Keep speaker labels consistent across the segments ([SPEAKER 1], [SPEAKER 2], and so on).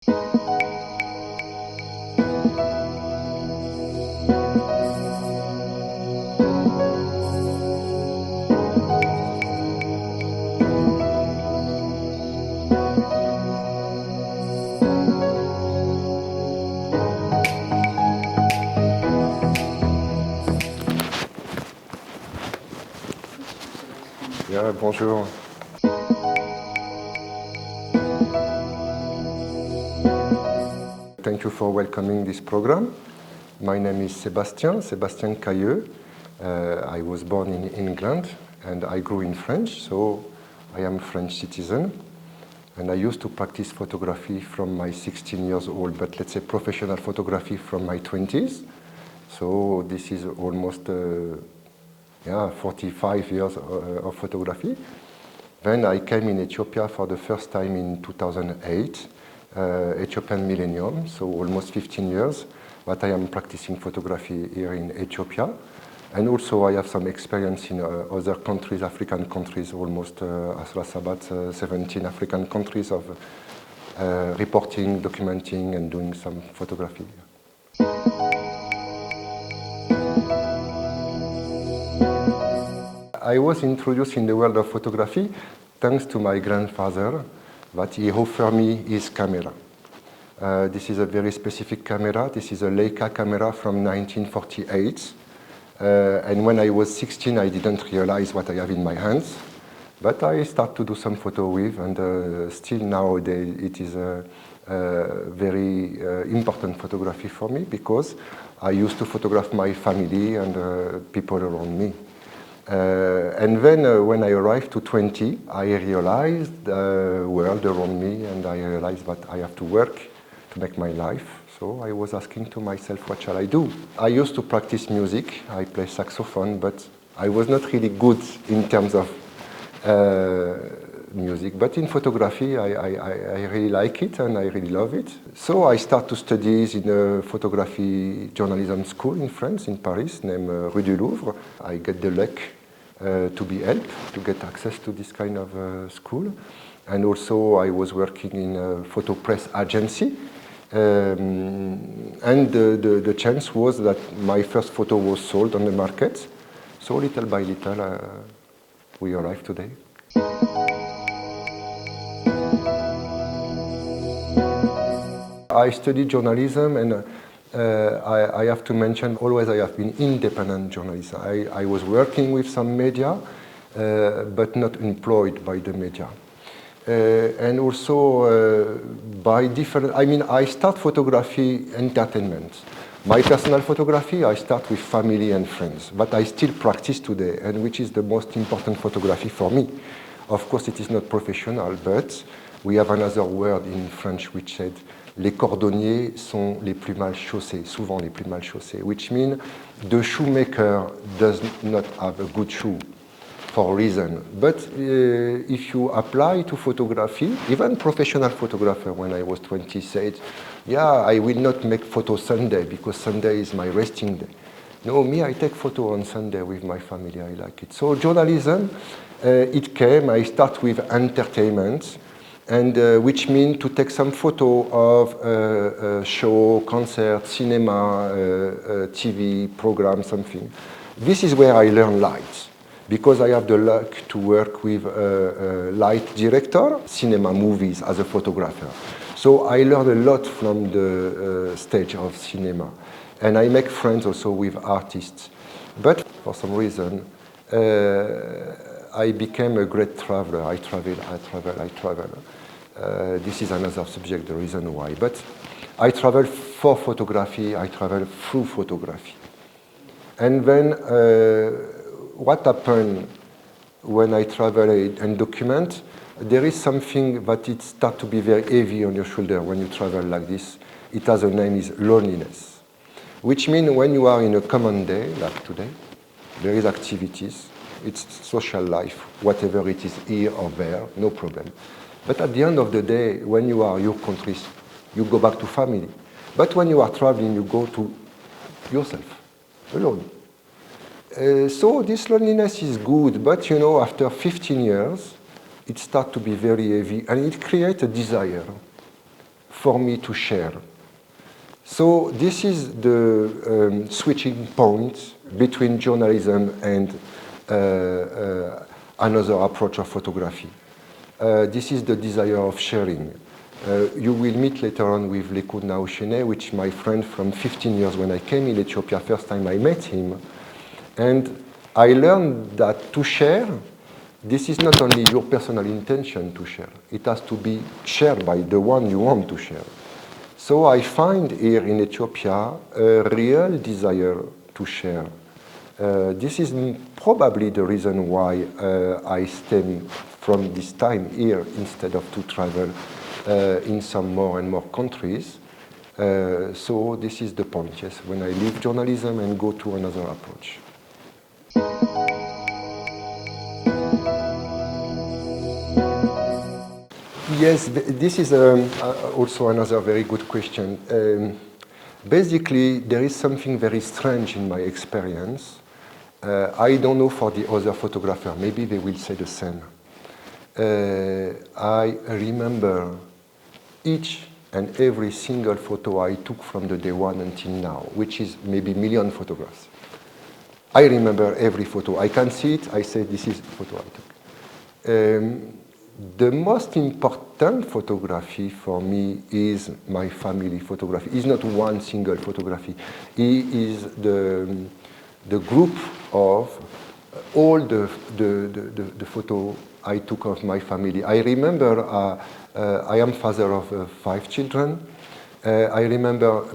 [SPEAKER 1] Yeah, bonjour. Thank you for welcoming this program. My name is Sébastien Cailleux. I was born in England and I grew in France, so I am a French citizen. And I used to practice photography from my 16 years old, but let's say professional photography from my 20s. So this is almost 45 years of photography. Then I came in Ethiopia for the first time in 2008, Ethiopian millennium, so almost 15 years. But I am practicing photography here in Ethiopia. And also I have some experience in other countries, African countries, almost about 17 African countries of reporting, documenting, and doing some photography. I was introduced in the world of photography thanks to my grandfather, that he offered me his camera. This is a very specific camera. This is a Leica camera from 1948. And when I was 16, I didn't realize what I have in my hands. But I started to do some photo with, and still nowadays it is a very important photography for me because I used to photograph my family and people around me. And then when I arrived to 20, I realized the world around me, and I realized that I have to work to make my life. So I was asking to myself, what shall I do? I used to practice music. I play saxophone, but I was not really good in terms of music. But in photography, I really like it and I really love it. So I start to study in a photography journalism school in France, in Paris, named Rue du Louvre. I get the luck to be helped to get access to this kind of school. And also I was working in a photo press agency. And the chance was that my first photo was sold on the market. So little by little, we arrived today. I studied journalism, and I have to mention, always I have been independent journalist. I was working with some media, but not employed by the media. And also by different, I start photography entertainment. My personal photography, I start with family and friends, but I still practice today, and which is the most important photography for me. Of course, it is not professional, but we have another word in French which said, les cordonniers sont les plus mal chaussés, souvent les plus mal chaussés, which means the shoemaker does not have a good shoe for a reason. But if you apply to photography, even professional photographer when I was 20 said, I will not make photo Sunday because Sunday is my resting day. No, me, I take photo on Sunday with my family, I like it. So journalism, it came, I start with entertainment, and which means to take some photo of show, concert, cinema, TV, program, something. This is where I learn light, because I have the luck to work with a light director, cinema movies as a photographer. So I learn a lot from the stage of cinema. And I make friends also with artists. But for some reason, I became a great traveler. I travel. This is another subject, the reason why. But I travel for photography, I travel through photography. And then what happened when I travel and document, there is something that it starts to be very heavy on your shoulder when you travel like this. It has a name, is loneliness. Which means when you are in a common day, like today, there is activities, it's social life, whatever it is here or there, no problem. But at the end of the day, when you are your countries, you go back to family. But when you are traveling, you go to yourself, alone. So this loneliness is good, but after 15 years, it starts to be very heavy, and it creates a desire. for me to share. So this is the switching point between journalism and another approach of photography. This is the desire of sharing. You will meet later on with Lekun Naoshene, which is my friend from 15 years when I came in Ethiopia, first time I met him. And I learned that to share, this is not only your personal intention to share, it has to be shared by the one you want to share. So I find here in Ethiopia a real desire to share. This is probably the reason why I stay from this time here instead of to travel in some more and more countries. So this is the point, yes, when I leave journalism and go to another approach. Yes, this is also another very good question. Basically, there is something very strange in my experience. I don't know for the other photographer, maybe they will say the same. I remember each and every single photo I took from the day one until now, which is maybe million photographs. I remember every photo. I can see it, I say this is the photo I took. The most important photography for me is my family photography. It's not one single photography. It is the group of all the photo I took of my family. I remember I am father of 5 children. I remember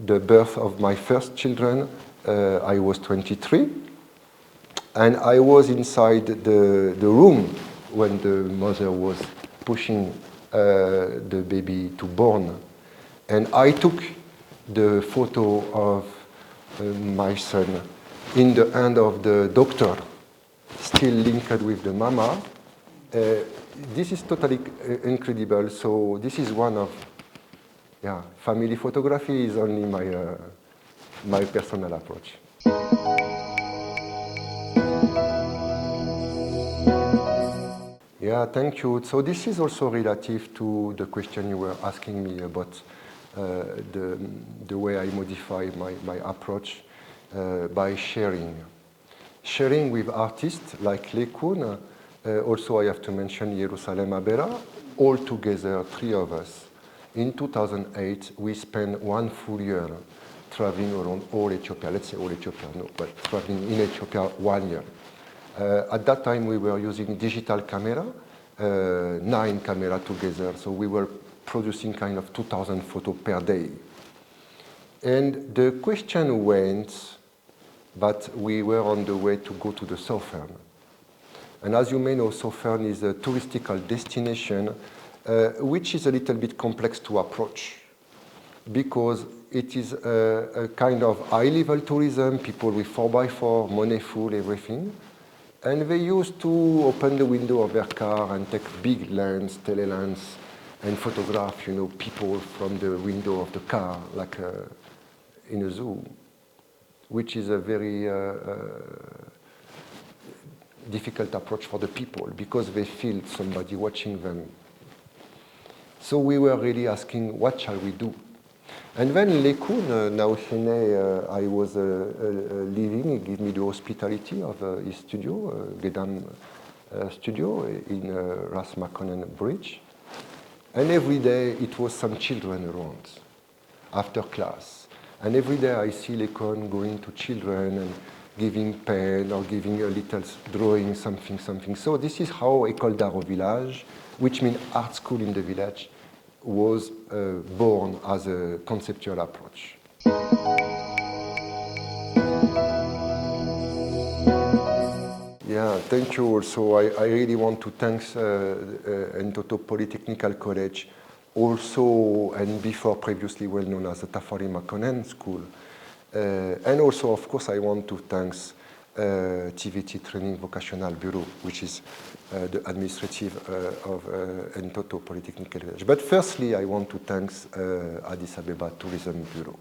[SPEAKER 1] the birth of my first children. I was 23. And I was inside the room when the mother was pushing the baby to born. And I took the photo of my son in the hand of the doctor, still linked with the mama. This is totally incredible. So this is one of, family photography is only my personal approach. Yeah, thank you. So this is also relative to the question you were asking me about the way I modify my approach by sharing. Sharing with artists like Lekun, also I have to mention Jerusalem Abera, all together, 3 of us. In 2008, we spent 1 full year traveling around all Ethiopia. Let's say all Ethiopia, no, but traveling in Ethiopia 1 year. At that time, we were using digital camera, 9 cameras together. So we were producing kind of 2,000 photos per day. And the question went, but we were on the way to go to the Southern. And as you may know, Southern is a touristical destination, which is a little bit complex to approach because it is a kind of high-level tourism, people with 4x4, money full, everything. And they used to open the window of their car and take big lens, telelens, and photograph, people from the window of the car, like in a zoo, which is a very difficult approach for the people because they feel somebody watching them. So we were really asking, what shall we do? And then Lekun Naoshene, I was living, he gave me the hospitality of his studio, Gedam studio in Ras Mkonnen Bridge. And every day it was some children around after class. And every day I see Lekun going to children and giving pen or giving a little drawing, something. So this is how École d'Art au Village, which means art school in the village, was born as a conceptual approach. Yeah, thank you also. I really want to thank Entoto Polytechnical College, also and before previously well known as the Tafari Mkonnen School. And also, of course, I want to thank TVT Training Vocational Bureau, which is the administrative of Entoto Polytechnical College. But firstly, I want to thank Addis Ababa Tourism Bureau,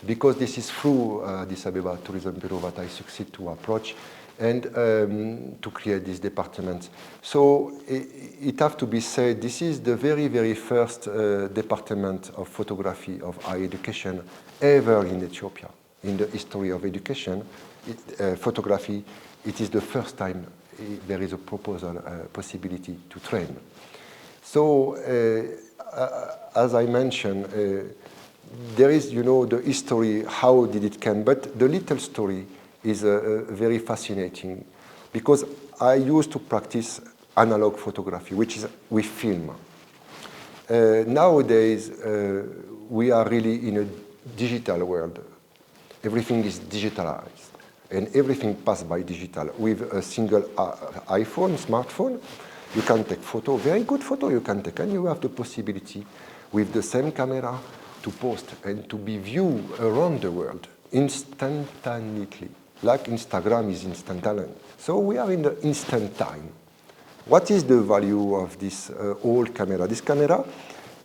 [SPEAKER 1] because this is through Addis Ababa Tourism Bureau that I succeed to approach and to create this department. So it has to be said, this is the very, very first department of photography of higher education ever in Ethiopia. In the history of education, photography, it is the first time there is a proposal, possibility to train. So, as I mentioned, there is, the history, how did it come, but the little story is very fascinating because I used to practice analog photography, which is with film. Nowadays, we are really in a digital world. Everything is digitalized and everything passed by digital. With a single iPhone, smartphone, you can take photo, very good photo you can take, and you have the possibility with the same camera to post and to be viewed around the world instantaneously, like Instagram is instantaneous. So we are in the instant time. What is the value of this old camera? This camera,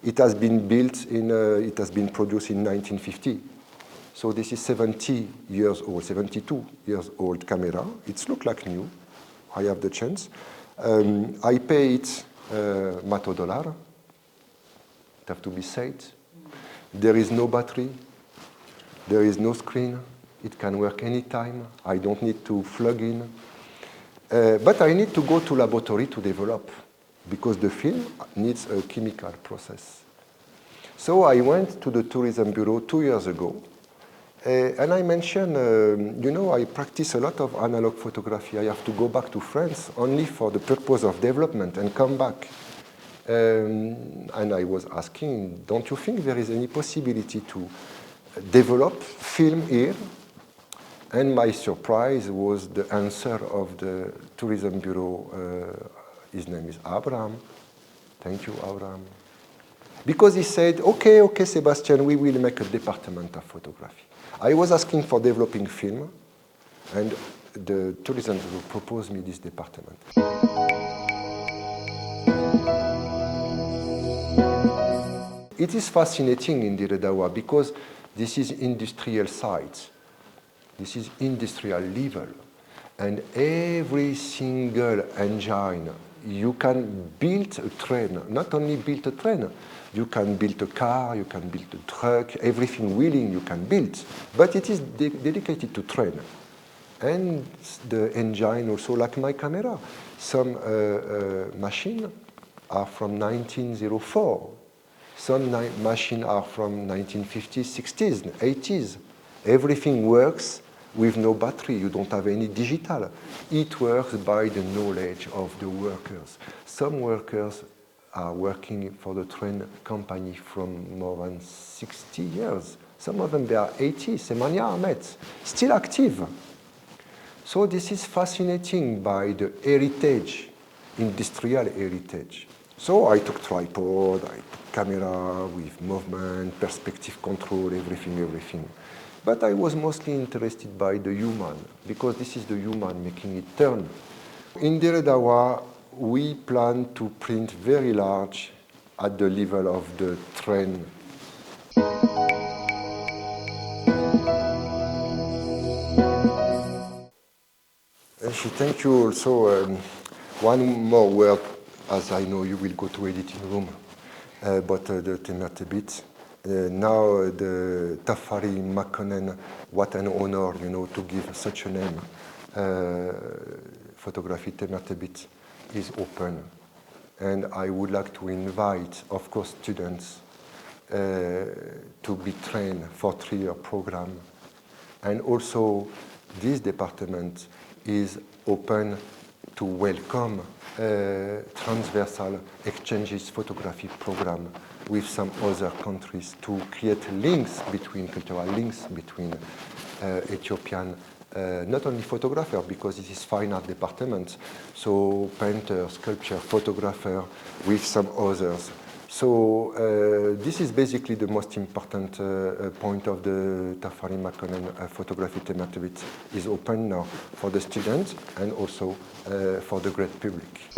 [SPEAKER 1] it has been built it has been produced in 1950. So this is 70 years old, 72 years old camera. It looks like new. I have the chance. I pay it $100. It has to be said. There is no battery. There is no screen. It can work anytime. I don't need to plug in. But I need to go to laboratory to develop because the film needs a chemical process. So I went to the tourism bureau 2 years ago. And I mentioned, I practice a lot of analog photography. I have to go back to France only for the purpose of development and come back. And I was asking, don't you think there is any possibility to develop film here? And my surprise was the answer of the tourism bureau. His name is Abraham. Thank you, Abraham. Because he said, okay, Sebastian, we will make a department of photography. I was asking for developing film, and the tourism bureau proposed me this department. It is fascinating in Diredawa because this is industrial site. This is industrial level. And every single engine, you can build a train, not only build a train, you can build a car, you can build a truck, everything wheeling you can build, but it is dedicated to train. And the engine also, like my camera, some machines are from 1904, some machines are from 1950s, 60s, 80s. Everything works with no battery, you don't have any digital. It works by the knowledge of the workers. Some workers are working for the train company from more than 60 years. Some of them, they are 80, Semania Ahmet, still active. So this is fascinating by the heritage, industrial heritage. So I took tripod, I took camera with movement, perspective control, everything. But I was mostly interested by the human, because this is the human making it turn. In Diredawa, we plan to print very large at the level of the train. Thank you also. One more word, as I know you will go to editing room, but the thematic bit. Now the Tafari Makonnen, what an honor, to give such a name. Photography thematic bit is open, and I would like to invite, of course, students to be trained for 3-year program, and also this department is open to welcome transversal exchanges photography program with some other countries to create cultural links between Ethiopian not only photographer, because it is fine art department, so painter, sculpture, photographer, with some others. So this is basically the most important point of the Tafari Makonnen photography thematic is open now for the students and also for the great public.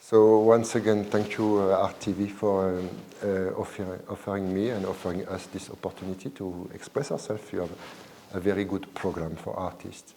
[SPEAKER 1] So once again, thank you, RTV, for offering me and offering us this opportunity to express ourselves. You have a very good program for artists.